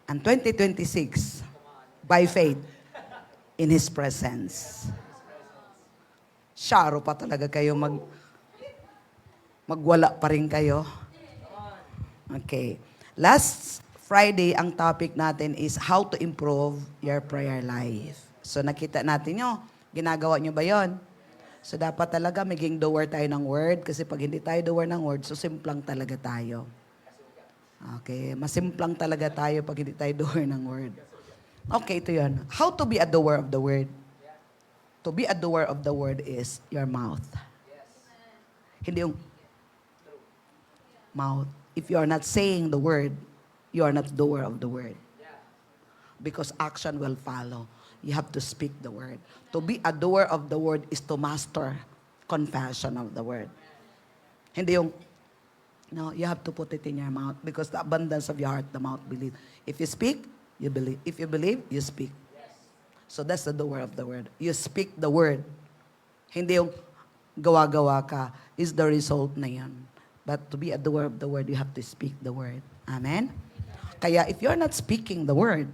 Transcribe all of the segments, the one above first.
and 2026 by faith in His presence. Syaro pa talaga kayo magwala pa rin kayo. Okay. Last Friday, ang topic natin is how to improve your prayer life. So nakita natin nyo, ginagawa nyo ba yon? So dapat talaga maging doer tayo ng word kasi pag hindi tayo doer ng word, so simplang talaga tayo. Okay, masimplang talaga tayo pag hindi tayo doer ng word. Okay, ito yun. How to be a doer of the word? To be a doer of the word is your mouth. Hindi yung mouth. If you are not saying the word, you are not doer of the word. Because action will follow. You have to speak the word. To be a doer of the word is to master confession of the word. Hindi yung, no, you have to put it in your mouth because the abundance of your heart, the mouth believe. If you speak, you believe. If you believe, you speak. So that's the doer of the word. You speak the word. Hindi yung gawa-gawa ka is the result na yan. But to be a doer of the word, you have to speak the word. Amen? Kaya if you're not speaking the word,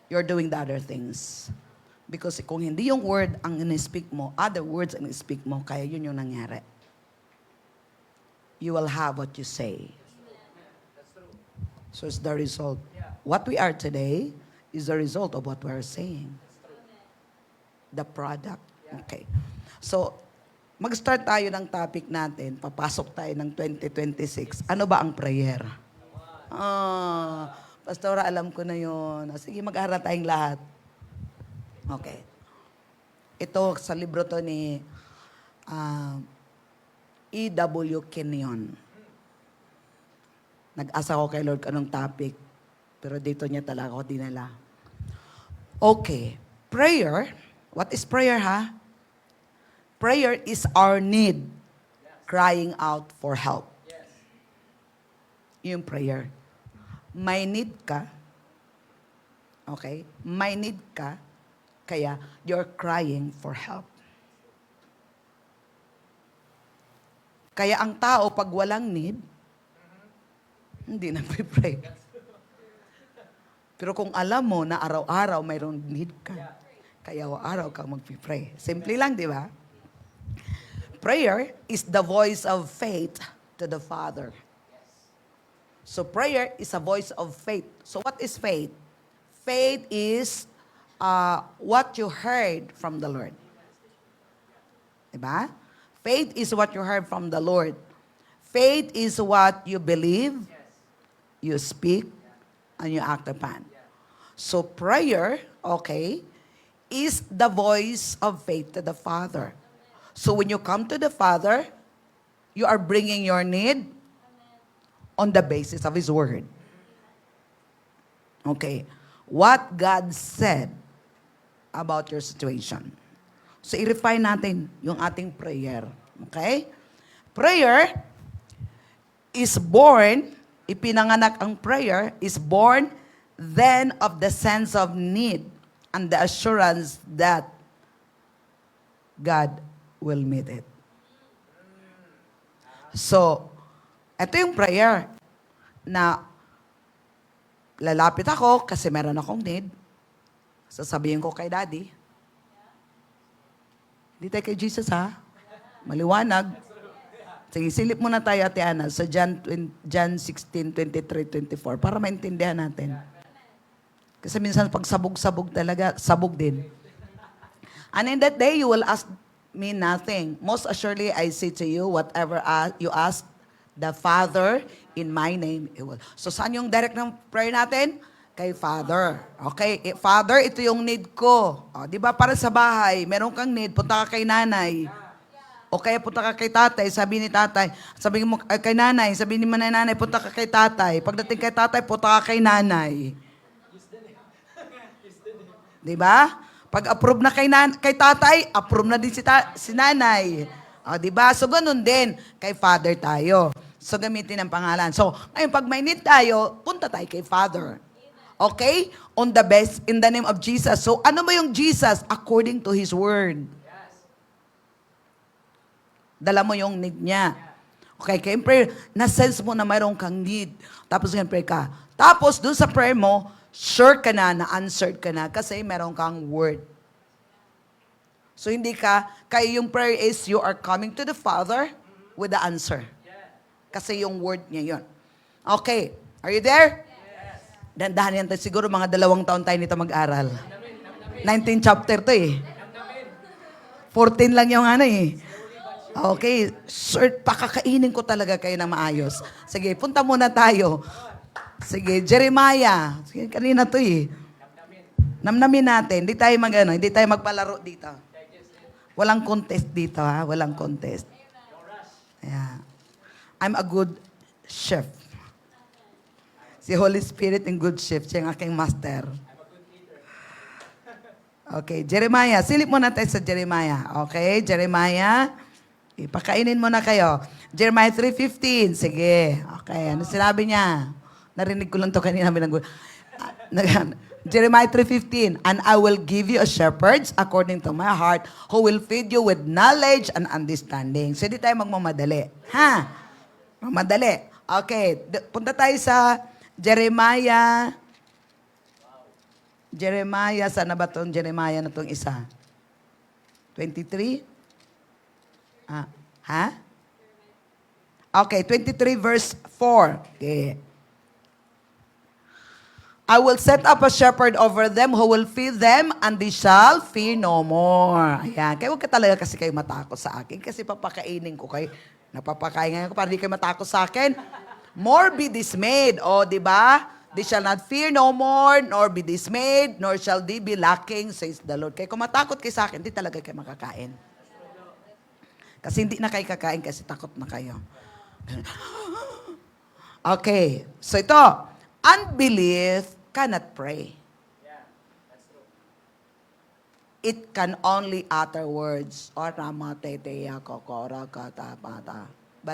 you're doing the other things. Because kung hindi yung word ang in-speak mo, other words ang in-speak mo, kaya yun yung nangyari. You will have what you say. So it's the result. What we are today is the result of what we are saying. The product. Okay. So, mag-start tayo ng topic natin. Papasok tayo ng 2026. Ano ba ang prayer? Pastora, alam ko na yun. Sige, mag-aral tayong lahat. Okay. Ito, sa libro to ni E.W. Kenyon. Nag-asa ko kay Lord anong topic. Pero dito niya talaga ako dinala. Okay. Prayer. What is prayer, ha? Prayer is our need. Crying out for help. Yung prayer. May need ka. Okay? May need ka. Kaya you're crying for help. Kaya ang tao, pag walang need, hindi nagpipray. Pero kung alam mo na araw-araw mayroong need ka, kaya araw kang magpipray. Simple lang, di ba? Prayer is the voice of faith to the Father. So prayer is a voice of faith. So what is faith? Faith is what you heard from the Lord. Diba? Faith is what you heard from the Lord. Faith is what you believe, you speak, and you act upon. So prayer, okay, is the voice of faith to the Father. So when you come to the Father, you are bringing your need on the basis of His Word. Okay. What God said about your situation. So, i-refine natin yung ating prayer. Okay? Prayer is born, ipinanganak ang prayer, is born then of the sense of need and the assurance that God will meet it. So, ito yung prayer na lalapit ako kasi meron akong need. Sasabihin ko kay Daddy. Hindi tayo kay Jesus, ha? Maliwanag. Sige, silip muna tayo, Ate Ana, sa John 16, 23, 24 para maintindihan natin. Kasi minsan pag sabog-sabog talaga, sabog din. And in that day, you will ask me nothing. Most assuredly, I say to you, whatever you ask the Father in my name, He will. So, saan yung direct ng prayer natin? Kay Father. Okay? Father, ito yung need ko. O, di ba, para sa bahay, meron kang need, punta ka kay nanay. O kaya punta ka kay tatay, sabi ni tatay, sabi mo kay nanay, sabi ni nanay, punta ka kay tatay. Pagdating kay tatay, punta ka kay nanay. Di ba? Pag approve na kay tatay, approve na din si nanay. O, di ba? So, ganun din. Kay Father tayo. So, gamitin ang pangalan. So, ngayon, pag may need tayo, punta tayo kay Father. Okay? On the best, in the name of Jesus. So, ano ba yung Jesus? According to His Word. Dala mo yung need niya. Okay, kaya prayer, na-sense mo na mayroon kang need. Tapos ngayon pray ka, Tapos, dun sa prayer mo, sure ka na answered ka na kasi meron kang word. So, hindi ka, kaya yung prayer is you are coming to the Father with the answer. Kasi yung word niya yun. Okay. Are you there? Yes. Dandahan yan tayo. Siguro mga 2 taon tayo nito mag-aral. 19 chapter to eh. 14 lang yung ano eh. Okay. Sir, pakakainin ko talaga kayo ng maayos. Sige, punta muna tayo. Sige, Jeremiah. Sige, kanina to eh. Namnamin natin. Hindi tayo hindi tayo magpalaro dito. Walang contest dito ha. Walang contest. Yeah. I'm a good chef. Si Holy Spirit yung good chef. Siya yung aking master. Okay, Jeremiah. Silip muna tayo sa Jeremiah. Okay, Jeremiah. Ipakainin mo na kayo. Jeremiah 3:15. Sige. Okay, ano sinabi niya? Narinig ko lang to kanina. Jeremiah 3:15, and I will give you a shepherds according to my heart who will feed you with knowledge and understanding. So, di tayo magmamadali. Ha? Mamadali. Okay. Punta tayo sa Jeremiah. Jeremiah, saan na ba itong Jeremiah na itong isa? 23? Ha? Okay, 23 verse 4. Okay. I will set up a shepherd over them who will feed them and they shall fear no more. Ayan. Kaya huwag ka talaga kasi kayo matakot sa akin kasi papakainin ko kayo. Napapakain ngayon ko para di kayo matakot sa akin. More be dismayed. O, di ba? They shall not fear no more, nor be dismayed, nor shall they be lacking, says the Lord. Kaya kung matakot kayo sa akin, di talaga kayo makakain. Kasi hindi na kayo kakain kasi takot na kayo. Okay. So ito. Unbelief cannot pray. It can only utter words. But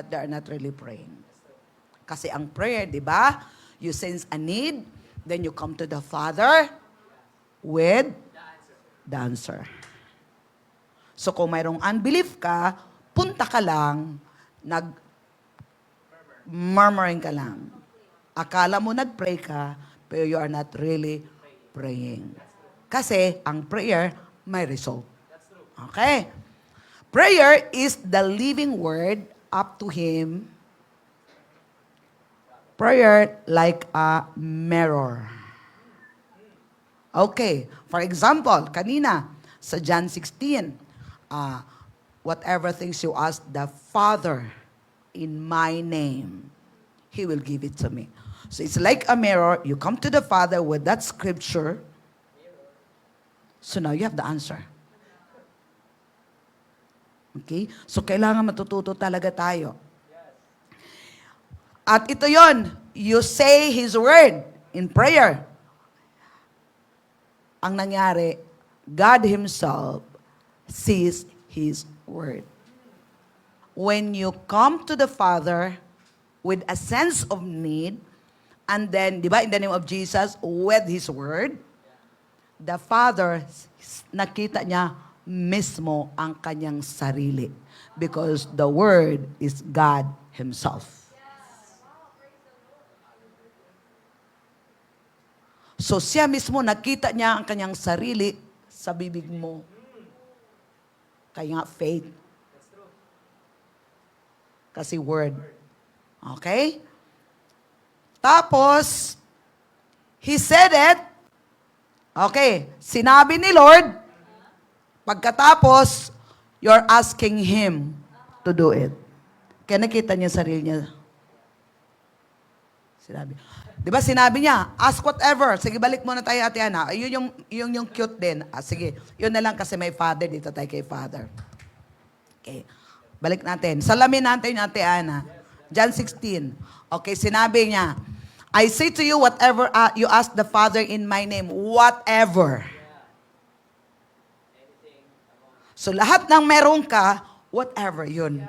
they are not really praying. Kasi ang prayer, di ba? You sense a need, then you come to the Father with the answer. So kung mayroong unbelief ka, punta ka lang, murmuring ka lang. Akala mo nag-pray ka, pero you are not really praying. Kasi ang prayer may result. Okay? Prayer is the living word up to Him. Prayer like a mirror. Okay. For example, kanina, sa John 16, whatever things you ask the Father in my name, He will give it to me. So it's like a mirror. You come to the Father with that scripture. So now you have the answer. Okay? So kailangan matututo talaga tayo. At ito yon, you say His word in prayer. Ang nangyari, God Himself sees His word. When you come to the Father with a sense of need, and then, di ba, in the name of Jesus, with His word, the Father, nakita niya mismo ang kanyang sarili. Because the word is God Himself. So siya mismo, nakita niya ang kanyang sarili sa bibig mo. Kaya nga, faith. Kasi word. Okay? Tapos, He said it. Okay, sinabi ni Lord. Pagkatapos, you're asking Him to do it. Kaya nakita niya sarili niya. Sinabi. Di ba sinabi niya, ask whatever. Sige, balik muna tayo, Ate Ana. Yun yung cute din. Sige, yun na lang kasi may Father. Dito tayo kay Father. Okay, balik natin. Salamin natin yung Ate Ana. John 16. Okay, sinabi niya, I say to you, whatever you ask the Father in my name, whatever. So lahat ng meron ka, whatever yun.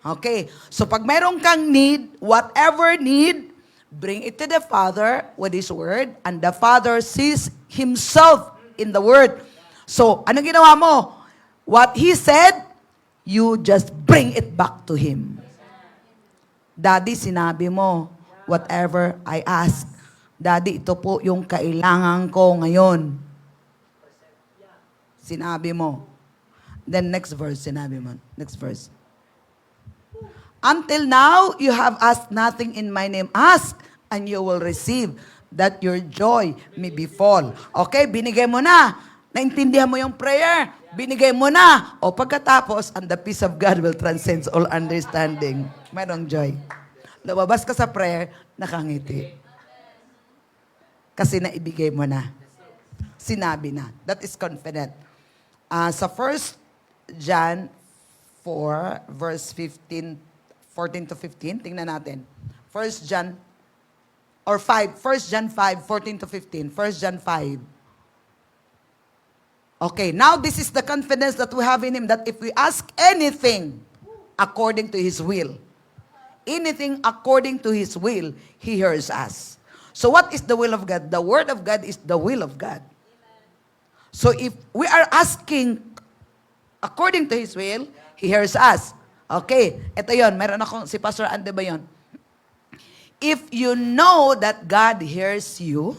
Okay, so pag meron kang need, whatever need, bring it to the Father with His word, and the Father sees Himself in the word. So, anong ginawa mo? What He said, you just bring it back to Him. Daddy, sinabi mo, whatever I ask, Daddy, ito po yung kailangan ko ngayon. Sinabi mo. Then next verse, sinabi mo. Next verse. Until now, you have asked nothing in my name. Ask, and you will receive, that your joy may be full. Okay, binigay mo na. Naintindihan mo yung prayer. Binigay mo na. O pagkatapos, and the peace of God will transcend all understanding. Mayroong joy. Lumabas ka sa prayer, nakangiti. Kasi naibigay mo na. Sinabi na. That is confident. Sa 1 John 4, verse 14 to 15, tingnan natin. 1 John, or 5, 1 John 5, 14 to 15. 1 John 5. Okay, now this is the confidence that we have in Him, that if we ask anything according to His will, anything according to His will, He hears us. So what is the will of God? The Word of God is the will of God. So if we are asking according to His will, He hears us. Okay, ito yon. Meron akong, si Pastor Ande ba yun? If you know that God hears you,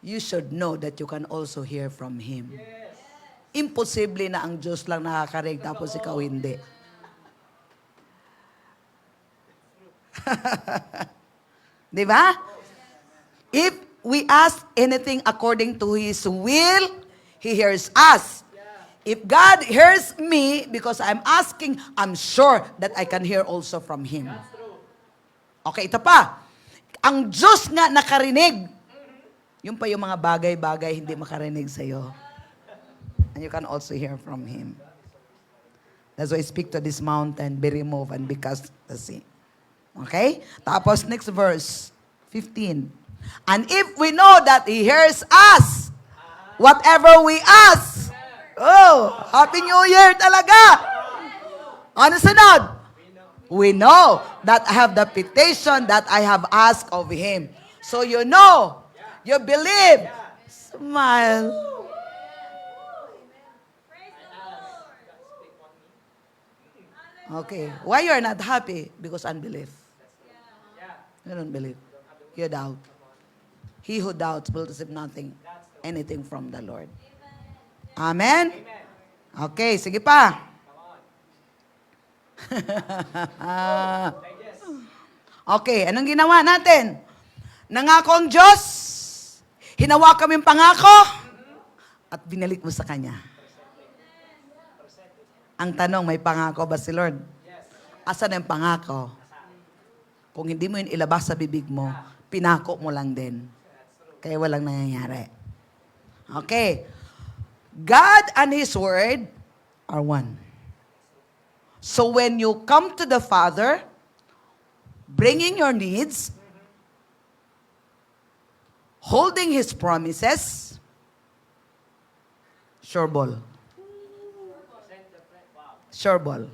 you should know that you can also hear from Him. Imposible na ang Diyos lang nakakarinig tapos ikaw hindi. Di ba? If we ask anything according to His will, He hears us. If God hears me because I'm asking, I'm sure that I can hear also from Him. Okay, ito pa. Ang Diyos nga nakarinig. Yung pa yung mga bagay-bagay hindi makarinig sa'yo. And you can also hear from Him. That's why I speak to this mountain, be removed and be cast to the sea. Okay? Tapos next verse, 15. And if we know that He hears us, whatever we ask, oh, Happy New Year talaga! Ano sunod? We know that I have the petition that I have asked of Him. So you know, you believe, smile. Okay. Why you are not happy? Because unbelief. You don't believe. You doubt. He who doubts will receive nothing, anything from the Lord. Amen? Okay, sige pa. Okay, anong ginawa natin? Nangako ang Diyos, hinawa kaming pangako, at binalik mo sa Kanya. Ang tanong, may pangako ba si Lord? Asan ang pangako? Kung hindi mo yun ilabas sa bibig mo, pinako mo lang din. Kaya walang nangyayari. Okay. God and His Word are one. So when you come to the Father, bringing your needs, holding His promises, sure ball. Sure ball.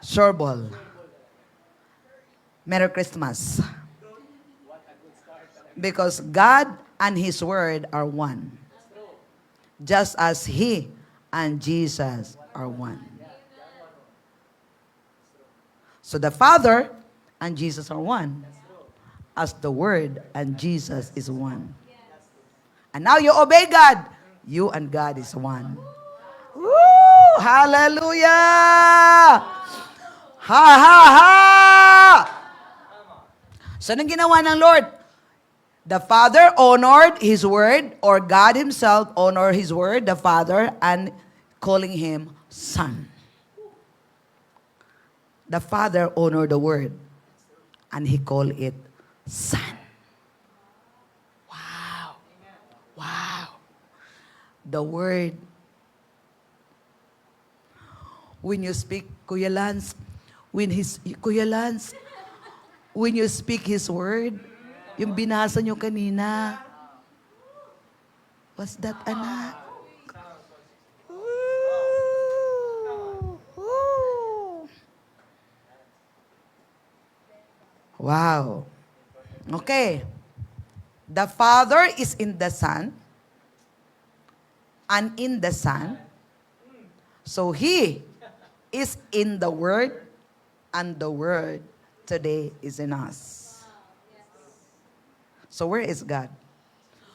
Sure ball. Merry Christmas. Because God and His Word are one. Just as He and Jesus are one. So the Father and Jesus are one. As the Word and Jesus is one. And now you obey God. You and God is one. Woo! Hallelujah! Ha, ha, ha! So, anong ginawa ng Lord? The Father honored His Word, or God Himself honored His Word, the Father, and calling Him Son. The Father honored the Word, and He called it Son. Wow. Wow. The Word. When you speak, Kuya Lance, when you speak His Word, yung binasa nyo kanina, what's that, anak? Wow. Okay. The Father is in the Son, and in the Son. So He is in the Word, and the Word today is in us. So where is God?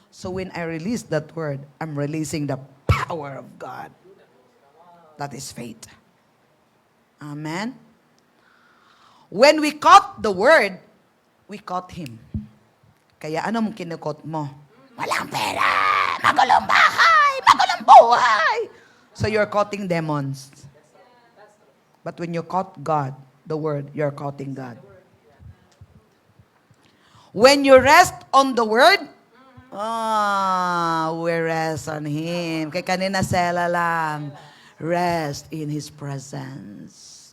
So when I release that word, I'm releasing the power of God. That is faith. Amen? When we caught the word, we caught Him. Kaya ano mong kinukot mo? Walang pera, magulong bahay, magulong buhay. So you're caughting demons. But when you caught God, the word, you're caughting God. When you rest on the word, we rest on Him. Kaya kanina sela lang. Rest in His presence.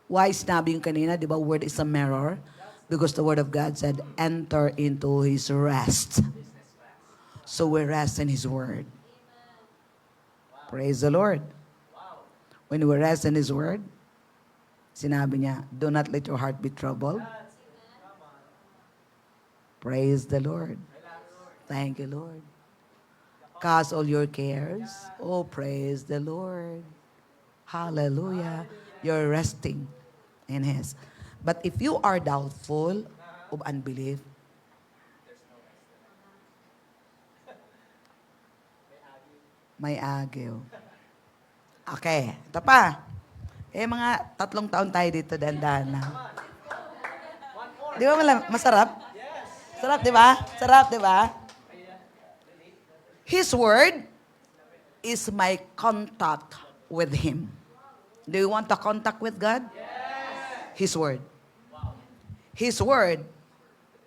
Why sinabi yung kanina? Di ba word is a mirror? Because the word of God said, enter into His rest. So we rest in His word. Praise the Lord. When we rest in His word, sinabi niya, do not let your heart be troubled. Praise the Lord. Thank you, Lord. Cast all your cares. Oh, praise the Lord. Hallelujah. You're resting in His. But if you are doubtful of unbelief, may agyo. Okay, ito pa. Mga 3 taon tayo dito, dandahan na. Di ba masarap? Sarap, di ba? Sarap, di ba? His word is my contact with Him. Do you want to contact with God? His word. His word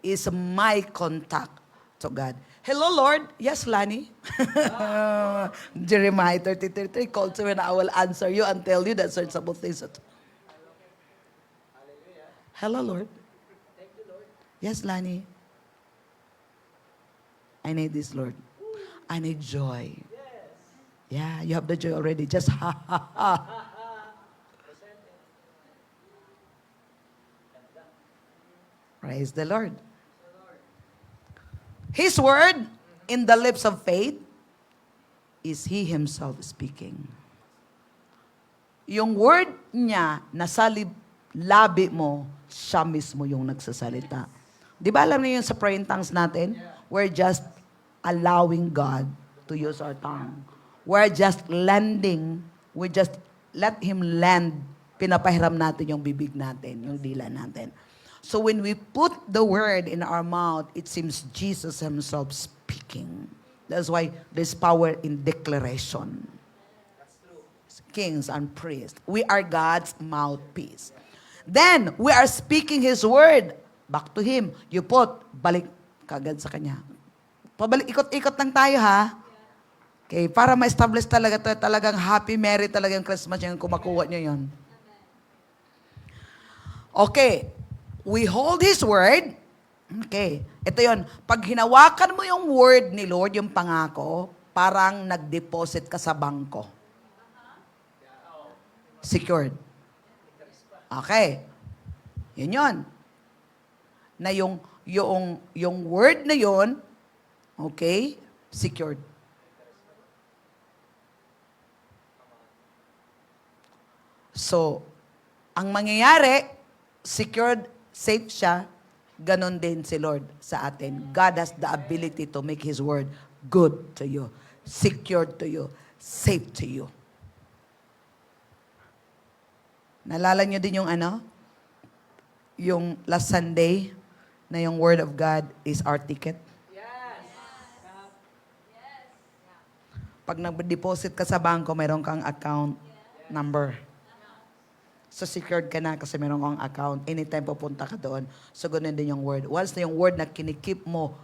is my contact to God. Hello, Lord. Yes, Lani. Jeremiah 30:33, call to me and I will answer you and tell you that searchable things. Hello, Lord. Yes, Lani. I need this, Lord. I need joy. Yeah, you have the joy already. Just ha, ha, ha. Praise the Lord. His word in the lips of faith is He Himself speaking. Yung word niya nasa labi mo, siya mismo yung nagsasalita. Di ba alam niyo yung sa praying tongues natin? We're just allowing God to use our tongue. We're just landing. We just let Him land. Pinapahiram natin yung bibig natin, yung dila natin. So when we put the word in our mouth, it seems Jesus Himself speaking. That's why there's power in declaration. Kings and priests. We are God's mouthpiece. Then, we are speaking His word back to Him. You put, balik kagad sa Kanya. Pabalik, ikot-ikot lang tayo ha. Okay, para ma-establish talaga talagang happy, merry talaga yung Christmas yung kumakuha nyo yun. Okay, we hold His word. Okay, ito yun. Pag hinawakan mo yung word ni Lord, yung pangako, parang nag-deposit ka sa bangko. Secured. Okay. Yun yun. Na yung word na yun, okay, secured. So, ang mangyayari, secured, safe siya, ganon din si Lord sa atin. God has the ability to make His word good to you, secured to you, safe to you. Nalala nyo din yung yung last Sunday, na yung Word of God is our ticket. Yes. Pag nag-deposit ka sa bangko, mayroon kang account number. So, secured ka na kasi meron kang account. Anytime pupunta ka doon. So, ganun din yung word. Once na yung word na kinikip mo,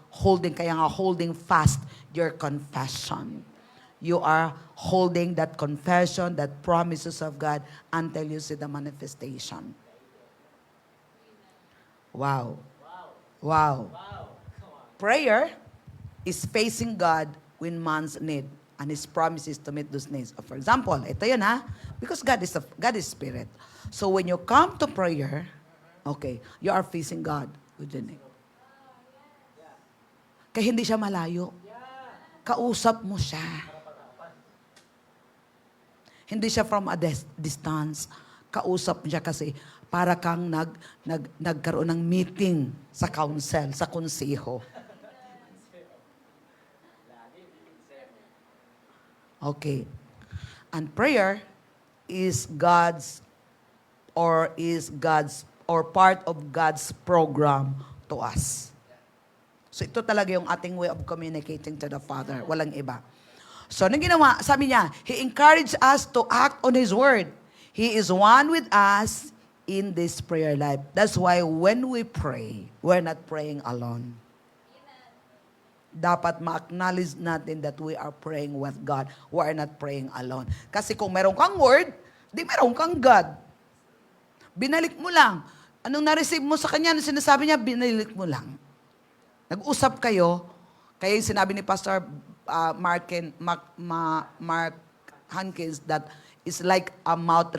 kaya nga holding fast your confession. You are holding that confession, that promises of God until you see the manifestation. Wow. Wow. Prayer is facing God when man's need and His promises to meet those needs. For example, ito yun ha, because God is spirit. So when you come to prayer, okay, you are facing God with your need. Kaya hindi siya malayo. Kausap mo siya. Hindi siya from a distance. Kausap mo siya kasi para kang nagkaroon ng meeting sa council, sa konseho. Okay. And prayer is part of God's program to us. So ito talaga yung ating way of communicating to the Father. Walang iba. So anong ginawa? Sabi niya, He encouraged us to act on His Word. He is one with us in this prayer life. That's why when we pray, we're not praying alone. Dapat ma-acknowledge natin that we are praying with God. We are not praying alone. Kasi kung meron kang Word, di meron kang God. Binalik mo lang. Anong na-receive mo sa Kanya? Anong sinasabi niya? Binalik mo lang. Nag-usap kayo, kaya yung sinabi ni Pastor Mark Hankins that is like a mouth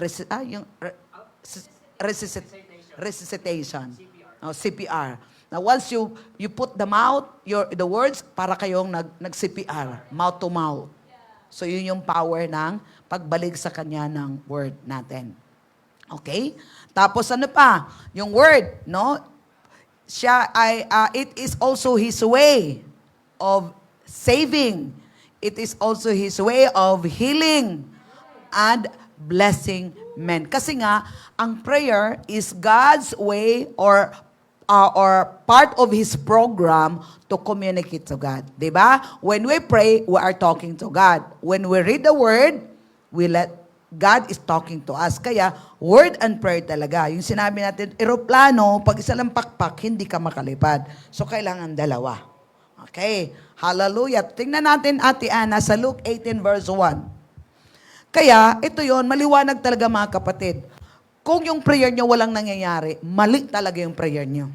resuscitation. CPR. Now once you put the mouth, the words, para kayong nag-CPR, mouth to mouth. So yun yung power ng pagbalik sa Kanya ng word natin. Okay? Tapos ano pa? Yung word, no? It is also His way of saving. It is also His way of healing and blessing men. Kasi nga, ang prayer is God's way or part of His program to communicate to God. Diba? When we pray, we are talking to God. When we read the Word, God is talking to us. Kaya, word and prayer talaga. Yung sinabi natin, eroplano, pag isa lang pakpak, hindi ka makalipad. So, kailangan dalawa. Okay. Hallelujah. Tingnan natin, Ate Ana, sa Luke 18 verse 1. Kaya, ito yon maliwanag talaga mga kapatid. Kung yung prayer nyo walang nangyayari, mali talaga yung prayer nyo.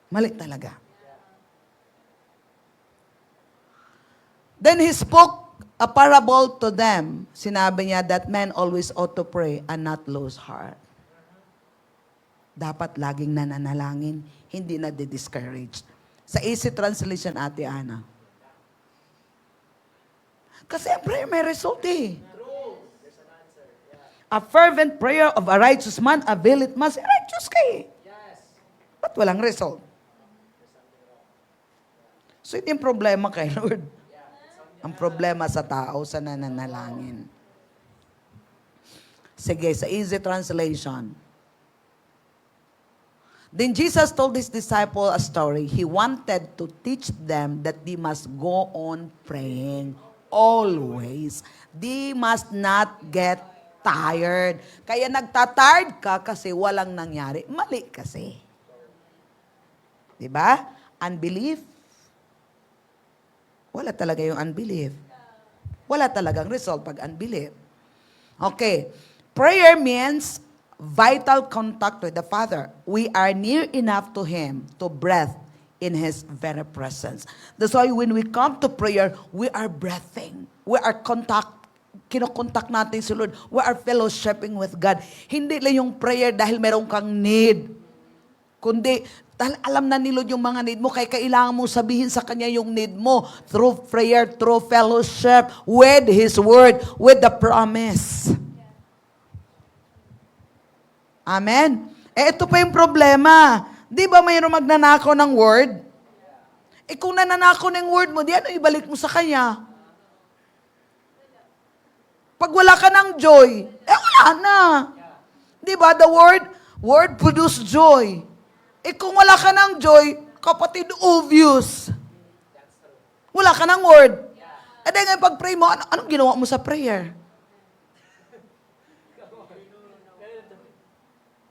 Mali talaga. Then He spoke a parable to them. Sinabi niya that men always ought to pray and not lose heart. Dapat laging nananalangin, hindi na discouraged. Sa easy translation, Ate Ana. Kasi ang prayer may result eh. A fervent prayer of a righteous man availeth much. Righteous ka eh. Ba't walang result? So ito yung problema kay Lord. Ang problema sa tao, sa nananalangin. Sige, sa easy translation. Then Jesus told His disciple a story. He wanted to teach them that they must go on praying always. They must not get tired. Kaya nagtatired ka kasi walang nangyari. Mali kasi. Diba? Unbelief. Wala talaga yung unbelief. Wala talagang result pag unbelief. Okay. Prayer means vital contact with the Father. We are near enough to Him to breathe in His very presence. That's why when we come to prayer, we are breathing. We are kinokontak natin si Lord. We are fellowshipping with God. Hindi lang yung prayer dahil meron kang need. Kundi, dahil alam na ni Lord yung mga need mo, kaya kailangan mo sabihin sa Kanya yung need mo through prayer, through fellowship, with His Word, with the promise. Amen? Ito pa yung problema. Di ba mayroong magnanakaw ng Word? Kung nananakaw ng Word mo, di ano ibalik mo sa Kanya? Pag wala ka ng joy, wala na. Di ba? The Word produce joy. Kung wala ka ng joy, kapatid, obvious. Wala ka ng word. Dahil ngayon pag-pray mo, anong ginawa mo sa prayer?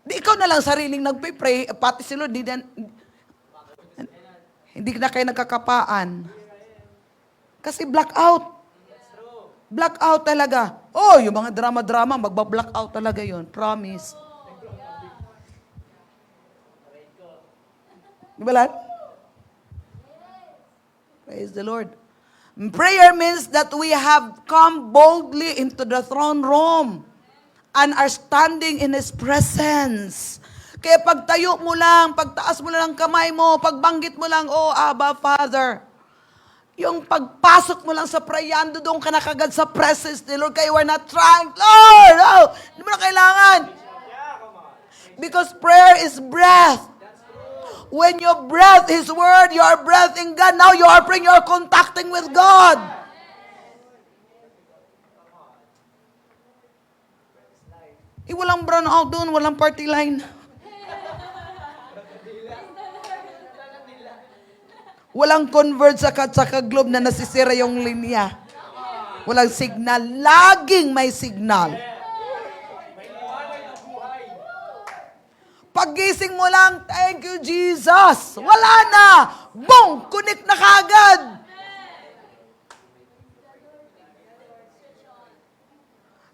Di ikaw na lang sariling nagpipray, pati si Lord, hindi na kayo nagkakapaan. Kasi blackout. Blackout talaga. Oh, yung mga drama-drama, magba-blackout talaga yun. Promise. Di ba lahat? Praise the Lord. Prayer means that we have come boldly into the throne room and are standing in His presence. Kaya pagtayo mo lang, pagtaas mo lang ang kamay mo, pagbanggit mo lang, oh, Abba, Father. Yung pagpasok mo lang sa prayer, doon ka na kagad sa presence ni Lord, kaya we're not trying, Lord, oh, hindi mo na kailangan. Because prayer is breath. When you breath His word, you are breathing God. Now you are praying, you are contacting with God. Walang brown out doon, walang party line. Walang convert sa Globe na nasisira yung linya. Walang signal. Laging may signal. Paggising mo lang, thank you, Jesus. Wala na. Boom! Connect na kagad.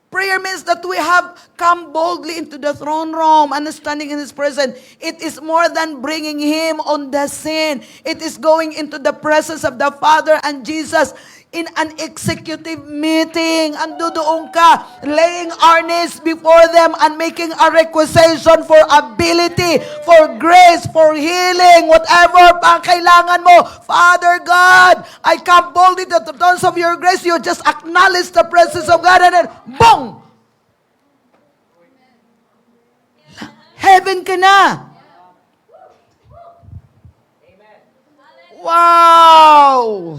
Prayer means that we have come boldly into the throne room, understanding in His presence. It is more than bringing Him on the scene. It is going into the presence of the Father and Jesus in an executive meeting. Ando doon ka, laying our needs before them and making a requisition for ability, for grace, for healing, whatever pang kailangan mo. Father God, I come boldly to the throne of your grace. You just acknowledge the presence of God and then, boom! Heaven ka na. Wow!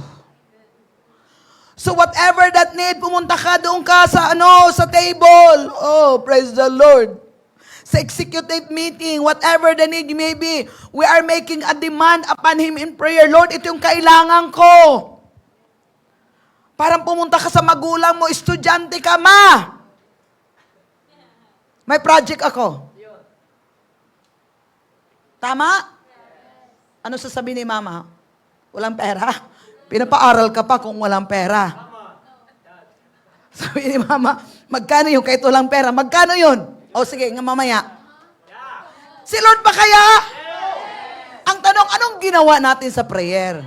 So whatever that need, pumunta ka doon ka sa sa table. Oh, praise the Lord. Sa executive meeting, whatever the need may be, we are making a demand upon Him in prayer. Lord, ito yung kailangan ko. Parang pumunta ka sa magulang mo, estudyante ka, ma. May project ako. Tama? Ano sasabihin ni mama? Walang pera? Pinapaaral ka pa kung walang pera. Sabi ni mama, magkano yun? Kahit walang pera, magkano yun? O sige, nga mamaya. Si Lord ba kaya? Ang tanong, anong ginawa natin sa prayer?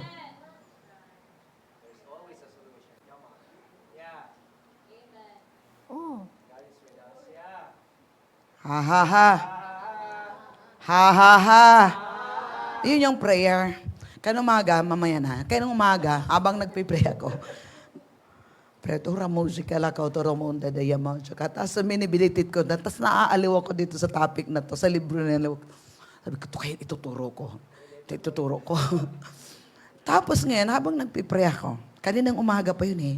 Oh. Ha ha ha. Ha ha ha. Yun yung prayer. Kanong umaga, mamaya na. Kanong umaga, habang nagpipray ako, Pretura musika la ka toro mo unda daya mo. Tapos minibilitit ko, tapos naaaliw ako dito sa topic na to, sa libro na yun. Sabi ko, kaya ituturo ko. Ituturo ko. Tapos ngayon, habang nagpipray ako, kaninang umaga pa yun eh,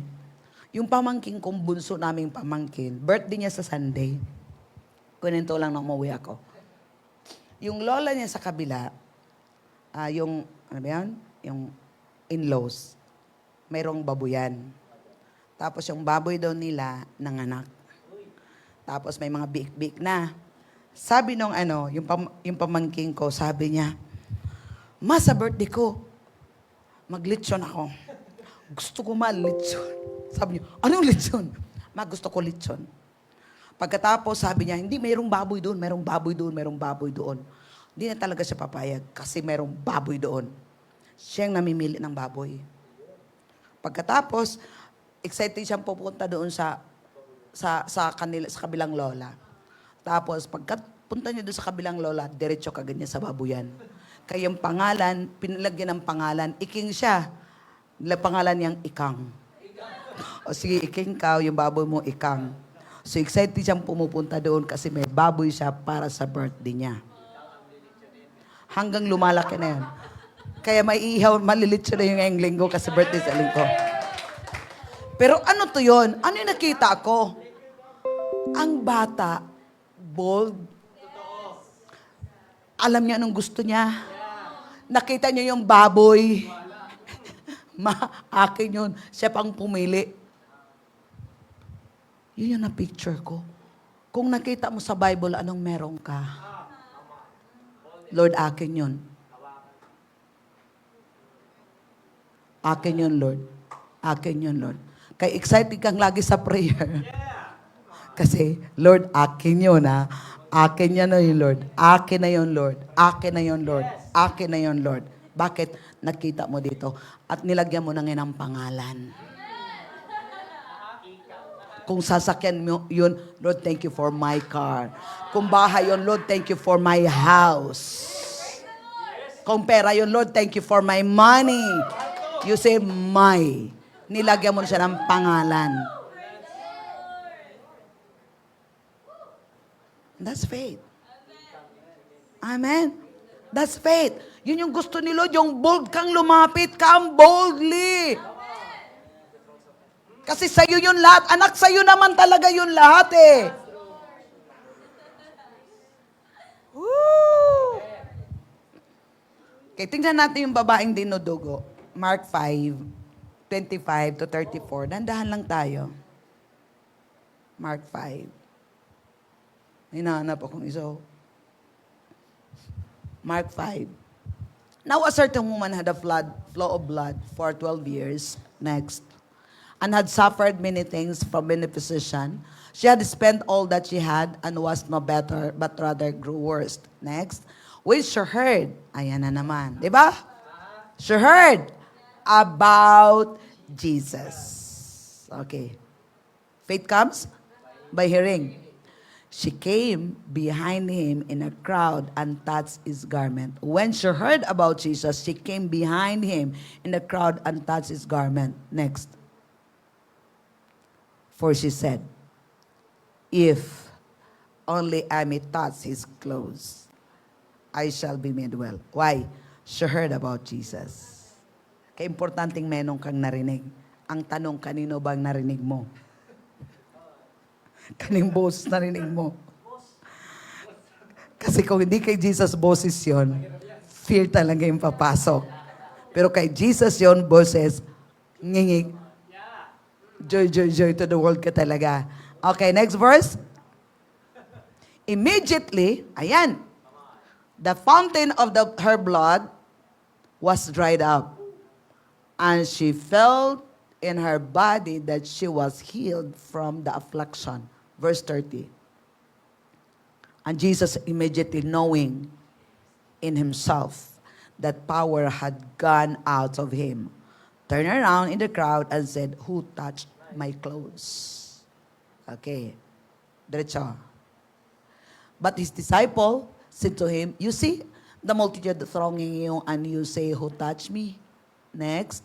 yung pamangking kong bunso naming pamangkin, birthday niya sa Sunday. Kunento lang nang umuwi ako. Yung lola niya sa kabila, yung, ano ba yan? Yung in-laws, mayroong babuyan. Tapos yung baboy daw nila, nanganak. Tapos may mga biik-biik na. Sabi nung yung pamangking ko, sabi niya, Ma, sa birthday ko, maglitsyon ako. Gusto ko litsyon. Sabi niya, anong litsyon? Ma, gusto ko litsyon. Pagkatapos, sabi niya, hindi, mayroong baboy doon, mayroong baboy doon, mayroong baboy doon. Hindi na talaga siya papayag kasi mayroong baboy doon. Siya yung namimili ng baboy. Pagkatapos, excited siyang pupunta doon sa kabilang lola. Tapos, pagkapunta niya doon sa kabilang lola, diretso kagad niya sa babuyan. Kaya yung pangalan, pinalagyan ng pangalan, Iking siya. Pangalan niyang Ikang. O sige, Iking ka, yung baboy mo, Ikang. So, excited siyang pumupunta doon kasi may baboy siya para sa birthday niya. Hanggang lumalaki na yan. Kaya may ihaw, malilitsyo na yung linggo kasi birthday sa linggo. Pero ano to yun? Ano yung nakita ko? Ang bata, bold. Alam niya anong gusto niya. Nakita niya yung baboy. Akin yun. Siya pang pumili. Yun yung na-picture ko. Kung nakita mo sa Bible, anong meron ka? Lord, akin yun. Akin yun, Lord. Akin yun, Lord. Kaya excited kang lagi sa prayer. Kasi, Lord, akin yun, ha? Akin yan na yun, Lord. Akin na yun, Lord. Akin na yun, Lord. Akin na yun, Lord. Bakit? Nakita mo dito. At nilagyan mo na ngayon ang pangalan. Kung sasakyan mo yun, Lord, thank you for my car. Kung bahay yun, Lord, thank you for my house. Kung pera yun, Lord, thank you for my money. You say, my. Nilagyan mo na siya ng pangalan. That's faith. Amen. That's faith. Yun yung gusto ni Lord, yung bold kang lumapit, come boldly. Kasi sa'yo yun lahat. Anak, sa'yo naman talaga yun lahat eh. Woo! Okay, tingnan natin yung babaeng dinudugo. Mark 5:25 to 34. Dandahan lang tayo. Mark 5. Hinahanap akong iso. Mark 5. Now a certain woman had a flow of blood for 12 years. Next. And had suffered many things from many physicians. She had spent all that she had and was no better, but rather grew worse. Next. When she heard, ayan na naman, di ba? She heard about Jesus. Okay. Faith comes by hearing. She came behind him in a crowd and touched his garment. When she heard about Jesus, she came behind him in a crowd and touched his garment. Next. For she said, if only I may touch his clothes, I shall be made well. Why? She heard about Jesus. Kaya importanteng menong kang narinig. Ang tanong, kanino bang narinig mo? Kaning boses narinig mo. Kasi kung hindi kay Jesus boses yon, fear talaga yung papasok. Pero kay Jesus yon, boses, ngingig, joy, joy, joy to the world ka talaga. Okay, next verse. Immediately, ayan, the fountain of her blood was dried up, and she felt in her body that she was healed from the affliction. Verse 30. And Jesus, immediately knowing in himself that power had gone out of him, turned around in the crowd and said, who touched my clothes? Okay. Diretso. But his disciple said to him, you see the multitude thronging you, and you say, who touched me? Next.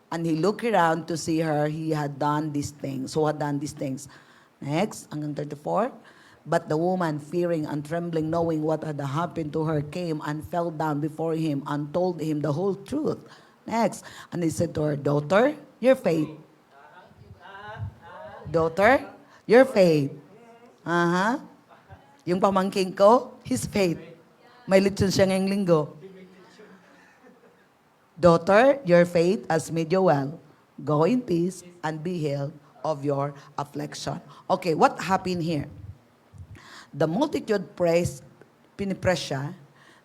And he looked around to see her. He had done these things. Who had done these things? Next, hanggang 34. But the woman, fearing and trembling, knowing what had happened to her, came and fell down before him and told him the whole truth. Next. And he said to her, daughter, your faith. Daughter, your faith. Yung pamangking ko, his faith. May lechon siya ngayong linggo. Daughter, your faith has made you well. Go in peace and be healed of your affliction. Okay, what happened here? The multitude praised, pinipress siya,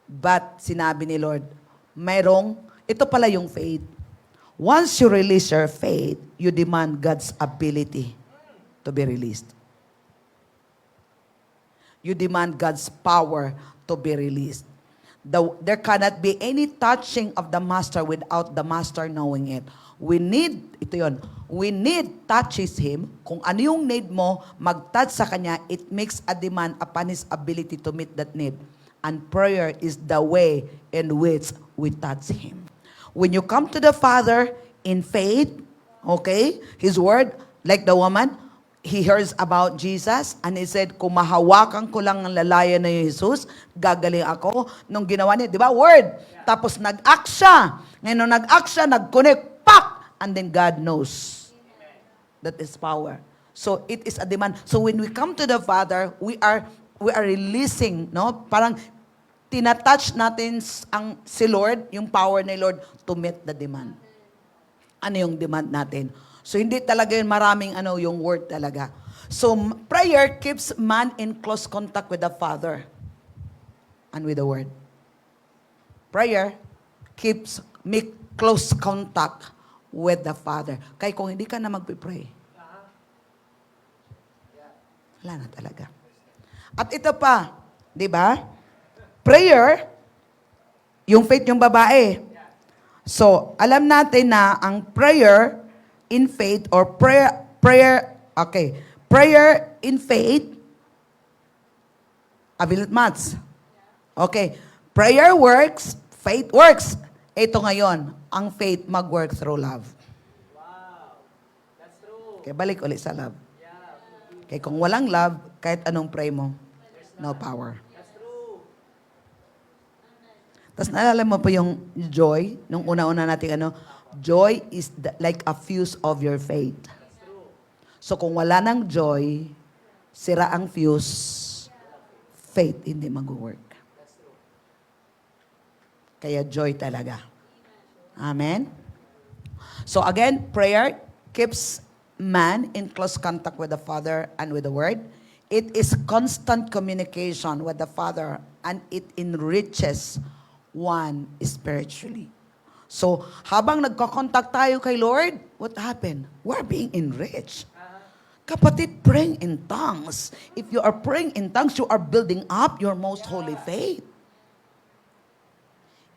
but sinabi ni Lord, ito pala yung faith. Once you release your faith, you demand God's ability to be released. You demand God's power to be released. There cannot be any touching of the master without the master knowing it. We need touches him. Kung ano yung need mo, mag-touch sa kanya, it makes a demand upon his ability to meet that need. And prayer is the way in which we touch him. When you come to the Father in faith, okay, his word, like the woman, he hears about Jesus and he said, kung mahawakan ko lang ang lalayan na yung Jesus, gagaling ako. Nung ginawa niya, di ba? Word. Tapos nag-act siya. Ngayon nung nag-act siya, nag-connect, pak! And then God knows. That is power. So it is a demand. So when we come to the Father, we are releasing, no? Parang tinatouch natin si Lord, yung power ni Lord to meet the demand. Ano yung demand natin? So hindi talaga yun maraming yung word talaga. So prayer keeps man in close contact with the Father and with the Word. Prayer keeps me close contact with the Father. Kaya kung hindi ka na magpipray, wala na talaga. At ito pa, di ba? Prayer, yung faith yung babae. So, alam natin na ang prayer in faith or prayer in faith, abilit mats. Okay. Prayer works, faith works. Ito ngayon, ang faith mag-work through love. Okay, balik ulit sa love. Okay, kung walang love, kahit anong pray mo, no power. Tapos naalala mo pa yung joy, nung una-una natin joy is like a fuse of your faith. So kung wala ng joy, sira ang fuse, faith hindi mag-work. Kaya joy talaga. Amen? So again, prayer keeps man in close contact with the Father and with the Word. It is constant communication with the Father and it enriches one spiritually. So, habang nagko-contact tayo kay Lord, what happened? We're being enriched. Kapatid, praying in tongues. If you are praying in tongues, you are building up your most holy faith.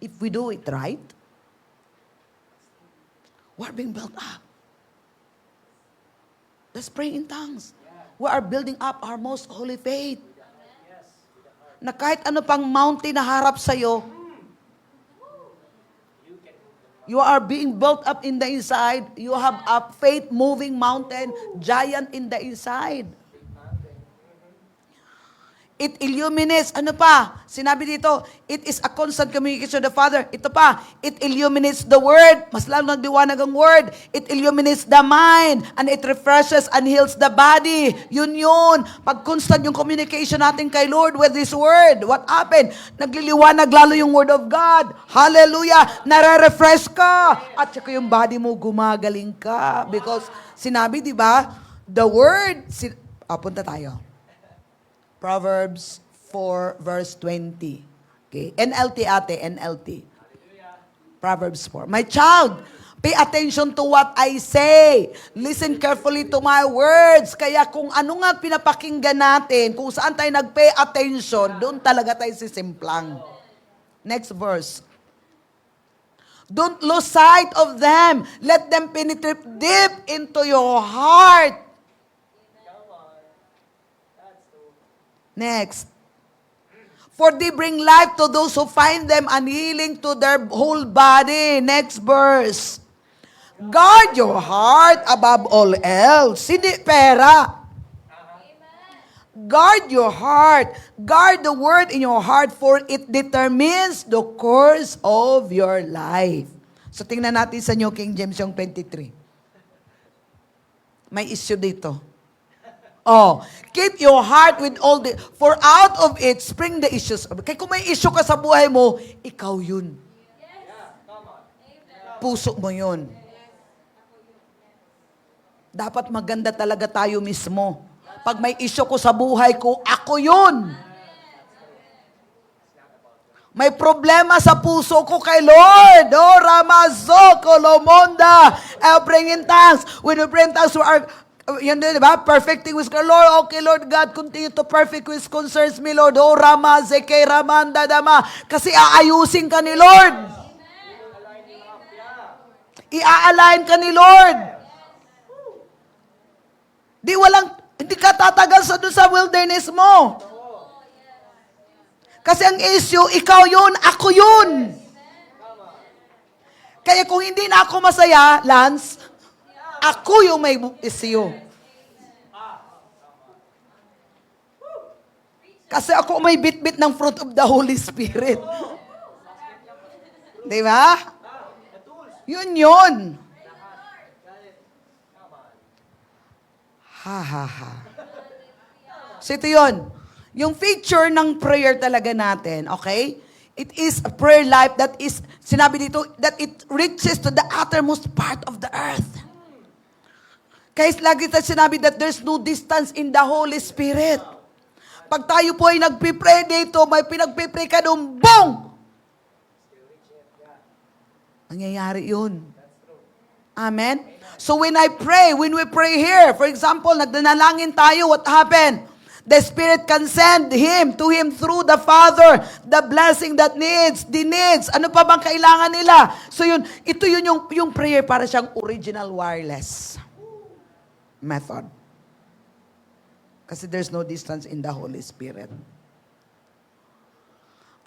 If we do it right, we're being built up. Let's pray in tongues. We are building up our most holy faith. Na kahit ano pang mountain na harap sa'yo, you are being built up in the inside. You have a faith-moving mountain, giant in the inside. It illuminates, ano pa? Sinabi dito, it is a constant communication with the Father. Ito pa, it illuminates the Word. Mas lalo nagdiwanag ang Word. It illuminates the mind, and it refreshes and heals the body. Yun. Pag constant yung communication natin kay Lord with His Word, what happened? Nagliliwanag lalo yung Word of God. Hallelujah! Nare-refresh ka. At saka yung body mo, gumagaling ka. Because, sinabi, di ba, the Word, punta tayo. Proverbs 4 verse 20. Okay. NLT ate, NLT. Proverbs 4. My child, pay attention to what I say. Listen carefully to my words. Kaya kung ano nga pinapakinggan natin, kung saan tayo nag-pay attention, doon talaga tayo sisimplang. Next verse. Don't lose sight of them. Let them penetrate deep into your heart. Next. For they bring life to those who find them and healing to their whole body. Next verse. Guard your heart above all else. Hindi pera. Guard your heart. Guard the word in your heart for it determines the course of your life. So tingnan natin sa New King James yung 23. May issue dito. Keep your heart with all for out of it spring the issues. Kaya kung may issue ka sa buhay mo, ikaw yun. Puso mo yun. Dapat maganda talaga tayo mismo. Pag may issue ko sa buhay ko, ako yun. May problema sa puso ko kay Lord. Ramazo, Kolomonda. Bring in thanks. When we bring thanks to our yan din, diba? Perfecting with Lord. Okay, Lord God, continue to perfect which concerns me, Lord. Rama, Zeke, Ramanda, Dama. Kasi aayusin ka ni Lord. I-align ka ni Lord. Hindi ka tatagal doon sa wilderness mo. Kasi ang issue, ikaw yun, ako yun. Kaya kung hindi na ako masaya, Lance, ako yung may issue. Kasi ako may bit-bit ng fruit of the Holy Spirit. Di ba? Yun. Ha. So ito yun. Yung feature ng prayer talaga natin, okay? It is a prayer life that is, sinabi dito, that it reaches to the uttermost part of the earth. Kaya lagi tayo sinabi that there's no distance in the Holy Spirit. Pag tayo po ay nagpipray dito, may pinagpipray ka doon, boom! Nangyayari yun. Amen? So when we pray here, for example, nagdanalangin tayo, what happened? The Spirit can send to Him through the Father, the blessing that the needs. Ano pa bang kailangan nila? So ito yun yung prayer para siyang original wireless method. Kasi there's no distance in the Holy Spirit.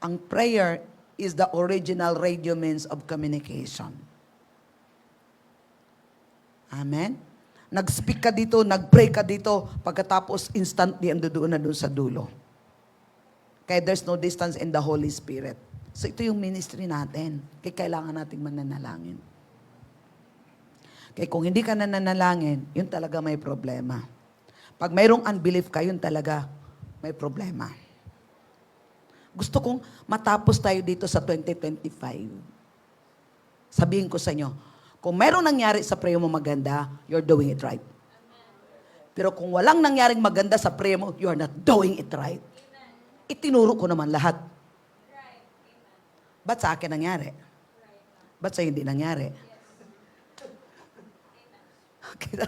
Ang prayer is the original radio means of communication. Amen? Nag-speak ka dito, nag-pray ka dito, pagkatapos instantly ando doon na doon sa dulo. Kaya there's no distance in the Holy Spirit. So ito yung ministry natin. Kaya kailangan nating mananalangin. Kaya kung hindi ka nananalangin, yun talaga may problema. Pag mayroong unbelief ka, yun talaga may problema. Gusto kong matapos tayo dito sa 2025. Sabihin ko sa inyo, kung mayroong nangyari sa prayer mo maganda, you're doing it right. Pero kung walang nangyaring maganda sa prayer mo, you're not doing it right. Itinuro ko naman lahat. Ba't sa akin nangyari? Ba't sa hindi nangyari? Okay.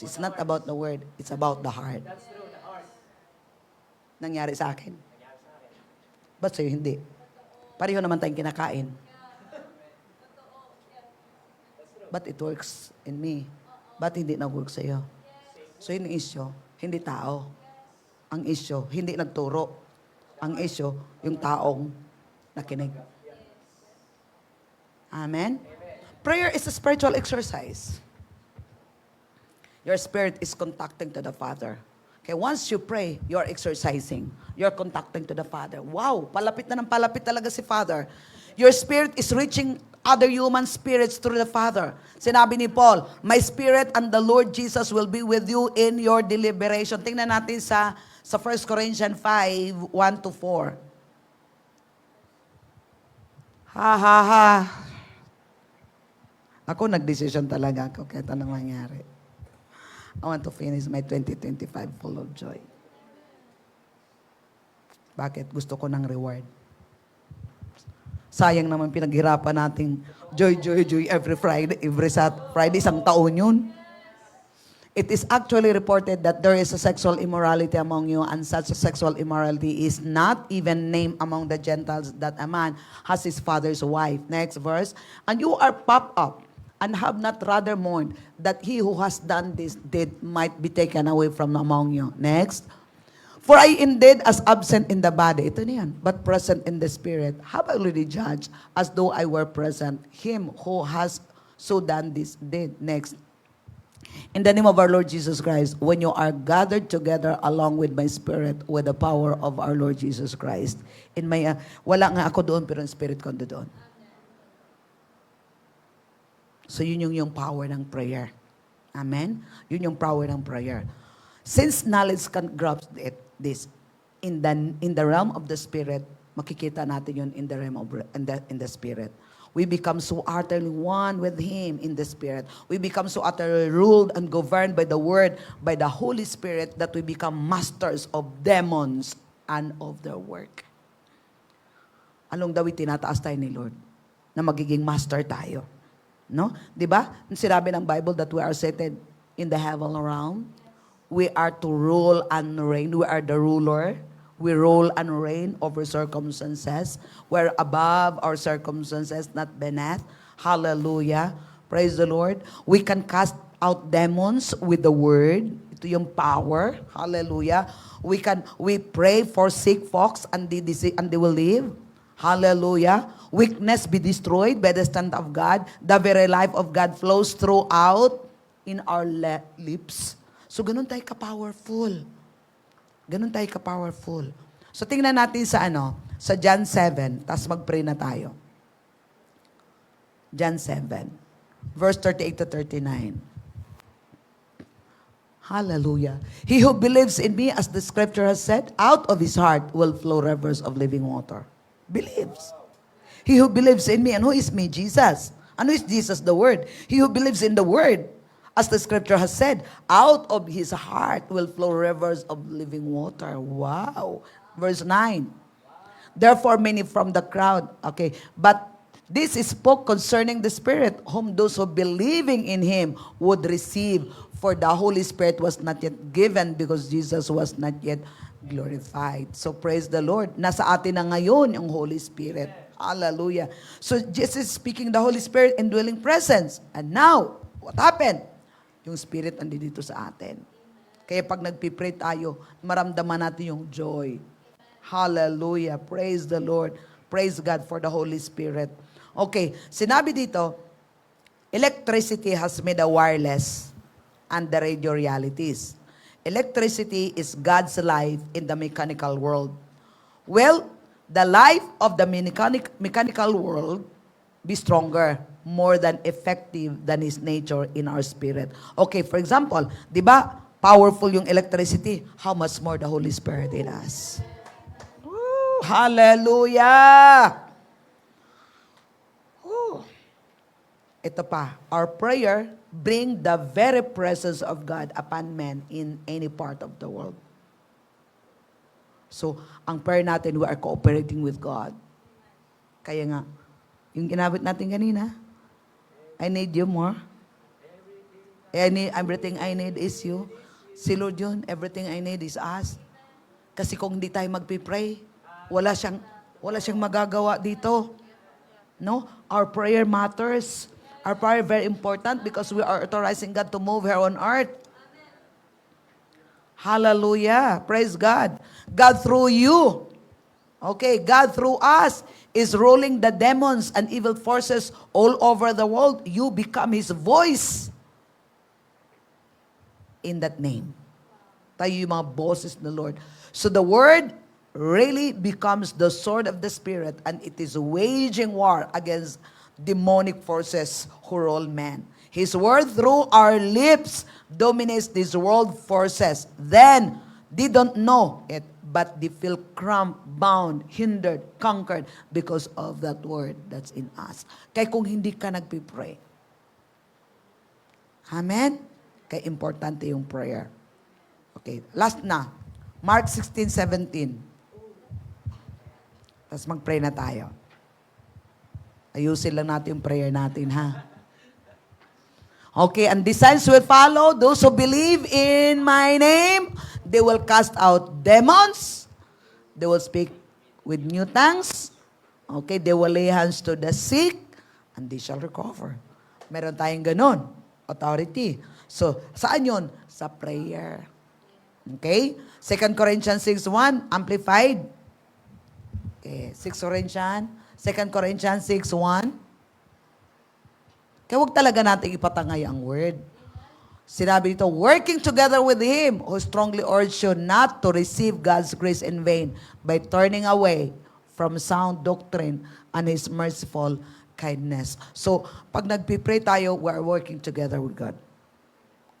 It's not about the word, it's about the heart. Nangyari sa akin. Ba't sa'yo hindi? Pareho naman tayong kinakain. But it works in me. Ba't hindi nag-work sa'yo? So yun ang issue, hindi tao. Ang issue, hindi nagturo. Ang issue, yung taong nakinig. Amen? Prayer is a spiritual exercise. Your spirit is contacting to the Father. Okay, once you pray, you're exercising. You're contacting to the Father. Wow, palapit na ng palapit talaga si Father. Your spirit is reaching other human spirits through the Father. Sinabi ni Paul, my spirit and the Lord Jesus will be with you in your deliberation. Tingnan natin sa 1 Corinthians 5, 1 to 4. Ha, ha, ha. Ako nag-decision talaga ako kahit anong mangyari. I want to finish my 2025 full of joy. Bakit? Gusto ko ng reward. Sayang naman pinaghirapan nating joy, joy, joy every Friday, Friday, isang taon yun. It is actually reported that there is a sexual immorality among you, and such a sexual immorality is not even named among the Gentiles, that a man has his father's wife. Next verse. And you are puffed up, and have not rather mourned, that he who has done this deed might be taken away from among you. Next. For I indeed as absent in the body, ito na yan, but present in the spirit, have already judged, as though I were present, him who has so done this deed. Next. In the name of our Lord Jesus Christ, when you are gathered together along with my spirit, with the power of our Lord Jesus Christ. In my, wala nga ako doon, pero yung spirit ko doon. So yun yung power ng prayer. Amen? Yun yung power ng prayer. Since knowledge can grasp this, in the realm of the Spirit, makikita natin yun in the realm of in the Spirit. We become so utterly one with Him in the Spirit. We become so utterly ruled and governed by the Word, by the Holy Spirit, that we become masters of demons and of their work. Anong daw tinataas tayo ni Lord? Na magiging master tayo. No? Di ba? Sinabi ng Bible that we are seated in the heaven realm. We are to rule and reign. We are the ruler. We rule and reign over circumstances. We're above our circumstances, not beneath. Hallelujah. Praise the Lord. We can cast out demons with the word. Ito yung power. Hallelujah. We pray for sick folks and they will live. Hallelujah. Weakness be destroyed by the strength of God. The very life of God flows throughout in our lips. So ganun tayo ka-powerful. Ganun tayo ka-powerful. So tingnan natin sa John 7, tapos mag-pray na tayo. John 7, verse 38 to 39. Hallelujah. He who believes in me, as the scripture has said, out of his heart will flow rivers of living water. Believes. He who believes in me, and who is me? Jesus. And who is Jesus? The Word. He who believes in the Word, as the scripture has said, out of his heart will flow rivers of living water. Wow. Verse 9. Therefore many from the crowd, okay, but this is spoke concerning the Spirit, whom those who believing in Him would receive, for the Holy Spirit was not yet given, because Jesus was not yet glorified. So praise the Lord. Nasa atin na ngayon ang Holy Spirit. Hallelujah. So Jesus is speaking the Holy Spirit indwelling presence. And now, what happened? Yung Spirit andito sa atin. Kaya pag nagpipray tayo, maramdaman natin yung joy. Hallelujah. Praise the Lord. Praise God for the Holy Spirit. Okay, sinabi dito, electricity has made a wireless and the radio realities. Electricity is God's life in the mechanical world. Well, the life of the mechanical world be stronger, more than effective than His nature in our spirit. Okay, for example, di ba, powerful yung electricity? How much more the Holy Spirit in us? Woo, hallelujah! Woo. Ito pa, our prayer bring the very presence of God upon man in any part of the world. So, ang prayer natin, we are cooperating with God. Kaya nga, yung ginabit natin kanina, I need you more. Everything I need is you. Si Lord yun, everything I need is us. Kasi kung hindi tayo magpipray, wala siyang magagawa dito. No? Our prayer matters. Our prayer very important because we are authorizing God to move here on earth. Hallelujah. Praise God. God through you. Okay, God through us is ruling the demons and evil forces all over the world. You become His voice in that name. Tayo yung mga boses ng Lord. So the Word really becomes the sword of the Spirit and it is waging war against demonic forces who rule man. His Word through our lips dominates these world forces. Then, they don't know it, but they feel cramped, bound, hindered, conquered because of that Word that's in us. Kaya kung hindi ka nagpipray, amen? Kaya importante yung prayer. Okay, last na. Mark 16:17. Tapos mag-pray na tayo. Ayusin lang natin yung prayer natin, ha? Okay, and these signs will follow those who believe in my name. They will cast out demons. They will speak with new tongues. Okay, they will lay hands to the sick and they shall recover. Meron tayong ganun. Authority. So, saan yun? Sa prayer. Okay? 2 Corinthians 6:1, Amplified. Okay, 2 Corinthians 6:1. Kaya huwag talaga natin ipatangay ang word. Sinabi dito, working together with Him who strongly urged you not to receive God's grace in vain by turning away from sound doctrine and His merciful kindness. So, pag nagpipray tayo, we are working together with God.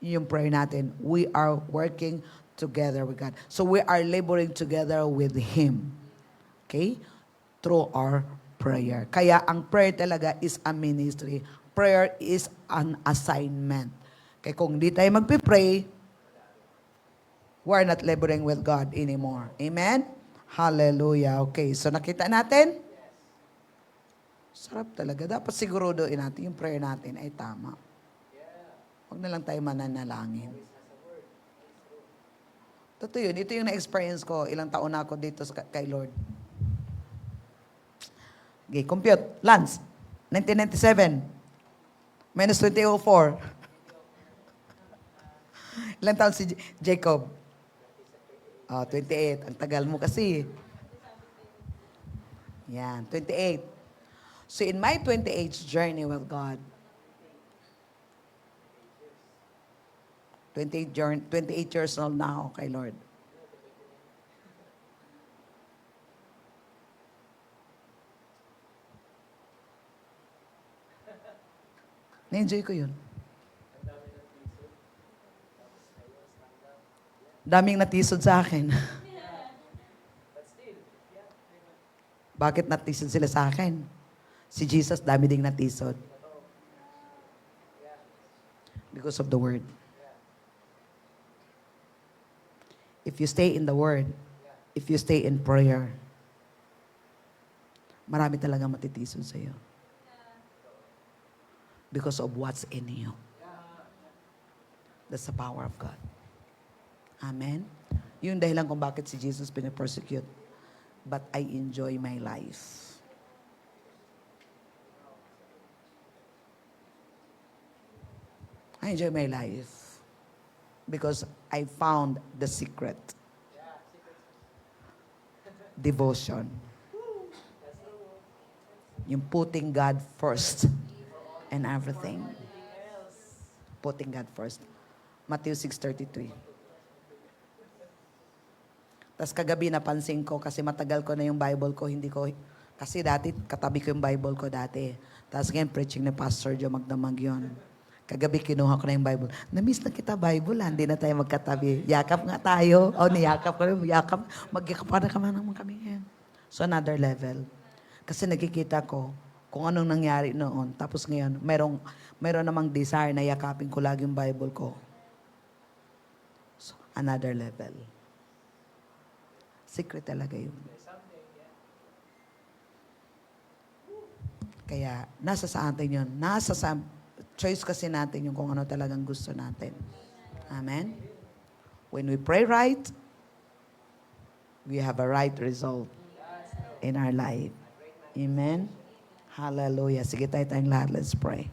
Yung prayer natin, we are working together with God. So, we are laboring together with Him. Okay? Through our prayer. Kaya ang prayer talaga is a ministry. Prayer is an assignment. Kaya kung di tayo magpipray, we're not laboring with God anymore. Amen? Hallelujah. Okay, so nakita natin? Sarap talaga. Dapat siguruduhin natin yung prayer natin ay tama. Huwag na lang tayo mananalangin. Totoo yun. Ito yung na-experience ko. Ilang taon na ako dito kay Lord. Okay, compute. Lance, 1997. Minus 2004. Ilang taon si Jacob? 28. Ang tagal mo kasi. Yan, 28. So in my 28th journey with God, 28 years old na ako kay Lord. Na-enjoy ko yun. Daming natisod sa akin. Bakit natisod sila sa akin? Si Jesus, dami ding natisod. Because of the Word. If you stay in the Word, if you stay in prayer, marami talaga matitisod sa iyo. Because of what's in you. That's the power of God. Amen? Yung dahilan kung bakit si Jesus pinapersecute. But I enjoy my life. I enjoy my life. Because I found the secret. devotion. Yung putting God first and everything. Putting God first. Matthew 6:33. Tapos kagabi napansin ko, kasi matagal ko na yung Bible ko, kasi dati, katabi ko yung Bible ko dati. Tapos ngayon, preaching ni Pastor Joe Magdamag yun. Kagabi, kinuha ko na yung Bible. Na-miss na kita, Bible, hindi na tayo magkatabi. Yakap nga tayo. Niyakap ko rin. Magyakap pa na naman kami. So, another level. Kasi nakikita ko kung anong nangyari noon. Tapos ngayon, mayroon namang desire na yakapin ko lagi yung Bible ko. So, another level. Secret talaga yun. Kaya, nasa sa atin yun. Choice kasi natin yung kung ano talagang gusto natin. Amen? When we pray right, we have a right result in our life. Amen? Hallelujah. Sige tayo tayong lahat. Let's pray.